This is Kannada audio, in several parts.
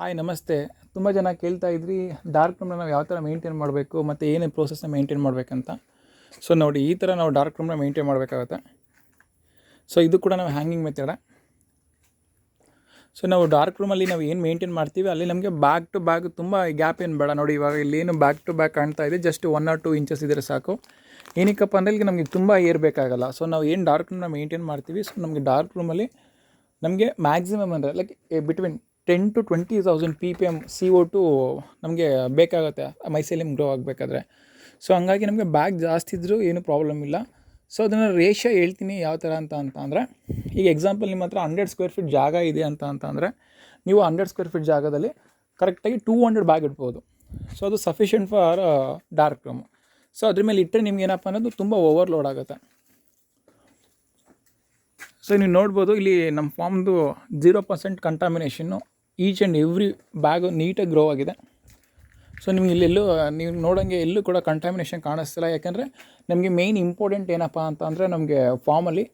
ಹಾಯ್ ನಮಸ್ತೆ. ತುಂಬ ಜನ ಕೇಳ್ತಾ ಇದ್ರಿ ಡಾರ್ಕ್ ರೂಮ್ನ ನಾವು ಯಾವ ಥರ ಮೇಂಟೈನ್ ಮಾಡಬೇಕು ಮತ್ತು ಏನೇ ಪ್ರೋಸೆಸ್ನ ಮೇಂಟೈನ್ ಮಾಡಬೇಕಂತ. ಸೊ ನೋಡಿ, ಈ ಥರ ನಾವು ಡಾರ್ಕ್ ರೂಮ್ನ ಮೇಂಟೈನ್ ಮಾಡಬೇಕಾಗುತ್ತೆ. ಸೊ ಇದು ಕೂಡ ನಾವು ಹ್ಯಾಂಗಿಂಗ್ ಮೆಥಡ. ಸೊ ನಾವು ಡಾರ್ಕ್ ರೂಮಲ್ಲಿ ನಾವು ಏನು ಮೇಂಟೈನ್ ಮಾಡ್ತೀವಿ ಅಲ್ಲಿ ನಮಗೆ ಬ್ಯಾಕ್ ಟು ಬ್ಯಾಕ್ ತುಂಬ ಗ್ಯಾಪ್ ಏನು ಬೇಡ. ನೋಡಿ, ಇವಾಗ ಇಲ್ಲೇನು ಬ್ಯಾಕ್ ಟು ಬ್ಯಾಕ್ ಕಾಣ್ತಾ ಇದೆ, ಜಸ್ಟ್ 1 or 2 ಇಂಚಸ್ ಇದ್ದರೆ ಸಾಕು. ಏನಕ್ಕಪ್ಪ ಅಂದರೆ ಇಲ್ಲಿ ನಮಗೆ ತುಂಬ ಏರ್ ಬೇಕಾಗಲ್ಲ. ಸೊ ನಾವು ಏನು ಡಾರ್ಕ್ ರೂಮ್ನ ಮೇಂಟೈನ್ ಮಾಡ್ತೀವಿ, ಸೊ ನಮಗೆ ಡಾರ್ಕ್ ರೂಮಲ್ಲಿ ನಮಗೆ ಮ್ಯಾಕ್ಸಿಮಮ್ ಅಂದರೆ like between 10 to 20,000 ppm CO2 ನಮಗೆ ಬೇಕಾಗುತ್ತೆ ಮೈಸೆಲಿಯಮ್ ಗ್ರೋ ಆಗಬೇಕಾದ್ರೆ. ಸೊ ಹಂಗಾಗಿ ನಮಗೆ ಬ್ಯಾಗ್ ಜಾಸ್ತಿ ಇದ್ದರೂ ಏನೂ ಪ್ರಾಬ್ಲಮ್ ಇಲ್ಲ. ಸೊ ಅದನ್ನು ರೇಷಿಯೋ ಹೇಳ್ತೀನಿ ಯಾವ ಥರ ಅಂದರೆ, ಈಗ ಎಕ್ಸಾಂಪಲ್ ನಿಮ್ಮ ಹತ್ರ 100 ಸ್ಕ್ವೇರ್ ಫೀಟ್ ಜಾಗ ಇದೆ ಅಂದರೆ ನೀವು 100 ಸ್ಕ್ವೇರ್ ಫೀಟ್ ಜಾಗದಲ್ಲಿ ಕರೆಕ್ಟಾಗಿ 200 ಬ್ಯಾಗ್ ಇಡ್ಬೋದು. ಸೊ ಅದು sufficient for dark room. So ಅದ್ರ ಮೇಲೆ ಇಟ್ಟರೆ ನಿಮ್ಗೆ ಏನಪ್ಪ ಅನ್ನೋದು ತುಂಬ ಓವರ್ಲೋಡ್ ಆಗುತ್ತೆ. ಸೊ ನೀವು ನೋಡ್ಬೋದು, ಇಲ್ಲಿ ನಮ್ಮ ಫಾರ್ಮ್ದು 0% ಕಂಟಾಮಿನೇಷನ್ನು. ಈಚ್ ಆ್ಯಂಡ್ ಎವ್ರಿ ಬ್ಯಾಗು ನೀಟಾಗಿ ಗ್ರೋ ಆಗಿದೆ. ಸೊ ನಿಮ್ಗೆ ಇಲ್ಲೆಲ್ಲೂ ನೀವು ನೋಡೋಂಗೆ ಎಲ್ಲೂ ಕೂಡ ಕಂಟಾಮಿನೇಷನ್ ಕಾಣಿಸ್ತಿಲ್ಲ. ಯಾಕೆಂದರೆ ನಮಗೆ ಮೇಯ್ನ್ ಇಂಪಾರ್ಟೆಂಟ್ ಏನಪ್ಪ ಅಂತಂದರೆ ನಮಗೆ ಫಾರ್ಮಲ್ಲಿ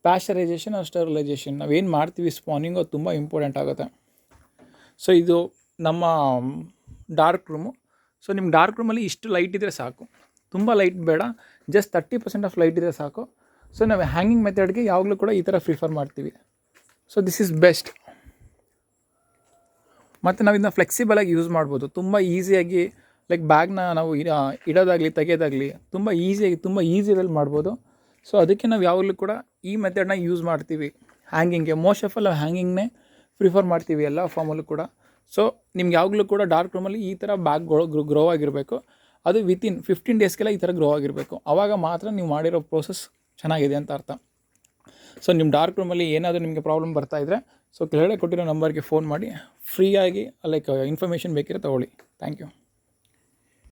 ಪ್ಯಾಶ್ಚರೈಸೇಷನ್ ಆರ್ ಸ್ಟೆರಿಲೈಸೇಷನ್ ನಾವೇನು ಮಾಡ್ತೀವಿ ಸ್ಪಾನಿಂಗು ಅದು ತುಂಬ ಇಂಪಾರ್ಟೆಂಟ್ ಆಗುತ್ತೆ. ಸೊ ಇದು ನಮ್ಮ ಡಾರ್ಕ್ ರೂಮು. ಸೊ ನಿಮ್ಮ ಡಾರ್ಕ್ ರೂಮಲ್ಲಿ ಇಷ್ಟು ಲೈಟ್ ಇದ್ದರೆ ಸಾಕು, ತುಂಬ ಲೈಟ್ ಬೇಡ, ಜಸ್ಟ್ 30% ಆಫ್ ಲೈಟ್ ಇದ್ದರೆ ಸಾಕು. ಸೊ ನಾವು ಹ್ಯಾಂಗಿಂಗ್ ಮೆಥಡ್ಗೆ ಯಾವಾಗಲೂ ಕೂಡ ಈ ಥರ ಪ್ರಿಫರ್ ಮಾಡ್ತೀವಿ. So this is best. ಮತ್ತು ನಾವು ಇದನ್ನ ಫ್ಲೆಕ್ಸಿಬಲಾಗಿ ಯೂಸ್ ಮಾಡ್ಬೋದು. ತುಂಬ ಈಸಿಯಾಗಿ ಲೈಕ್ ಬ್ಯಾಗ್ನ ನಾವು ಇಡೋದಾಗಲಿ ತೆಗೆಯೋದಾಗಲಿ ತುಂಬ ಈಸಿಯಾಗಿ ಮಾಡ್ಬೋದು. ಸೊ ಅದಕ್ಕೆ ನಾವು ಯಾವಾಗಲೂ ಕೂಡ ಈ ಮೆಥಡ್ನ ಯೂಸ್ ಮಾಡ್ತೀವಿ ಹ್ಯಾಂಗಿಂಗ್ಗೆ. ಮೋಸ್ಟ್ ಆಫ್ ಆಲ್ ನಾವು ಹ್ಯಾಂಗಿಂಗ್ನೇ ಪ್ರಿಫರ್ ಮಾಡ್ತೀವಿ ಎಲ್ಲ ಫಾರ್ಮಲ್ಲೂ ಕೂಡ. ಸೊ ನಿಮ್ಗೆ ಯಾವಾಗಲೂ ಕೂಡ ಡಾರ್ಕ್ ರೂಮಲ್ಲಿ ಈ ಥರ ಬ್ಯಾಗ್ಗಳು ಗ್ರೋ ಆಗಿರಬೇಕು. ಅದು ವಿತಿನ್ 15 ಡೇಸ್ಗೆಲ್ಲ ಈ ಥರ ಗ್ರೋ ಆಗಿರಬೇಕು. ಆವಾಗ ಮಾತ್ರ ನೀವು ಮಾಡಿರೋ ಪ್ರೋಸೆಸ್ ಚೆನ್ನಾಗಿದೆ ಅಂತ ಅರ್ಥ. ಸೊ ನಿಮ್ಮ ಡಾರ್ಕ್ ರೂಮಲ್ಲಿ ಏನಾದರೂ ನಿಮಗೆ ಪ್ರಾಬ್ಲಮ್ ಬರ್ತಾಯಿದ್ರೆ ಸೊ ಕೆಳಗಡೆ ಕೊಟ್ಟಿರೋ ನಂಬರ್ಗೆ ಫೋನ್ ಮಾಡಿ ಫ್ರೀಯಾಗಿ ಲೈಕ್ ಇನ್ಫಾರ್ಮೇಷನ್ ಬೇಕಿದ್ರೆ ತೊಗೊಳ್ಳಿ. Thank you.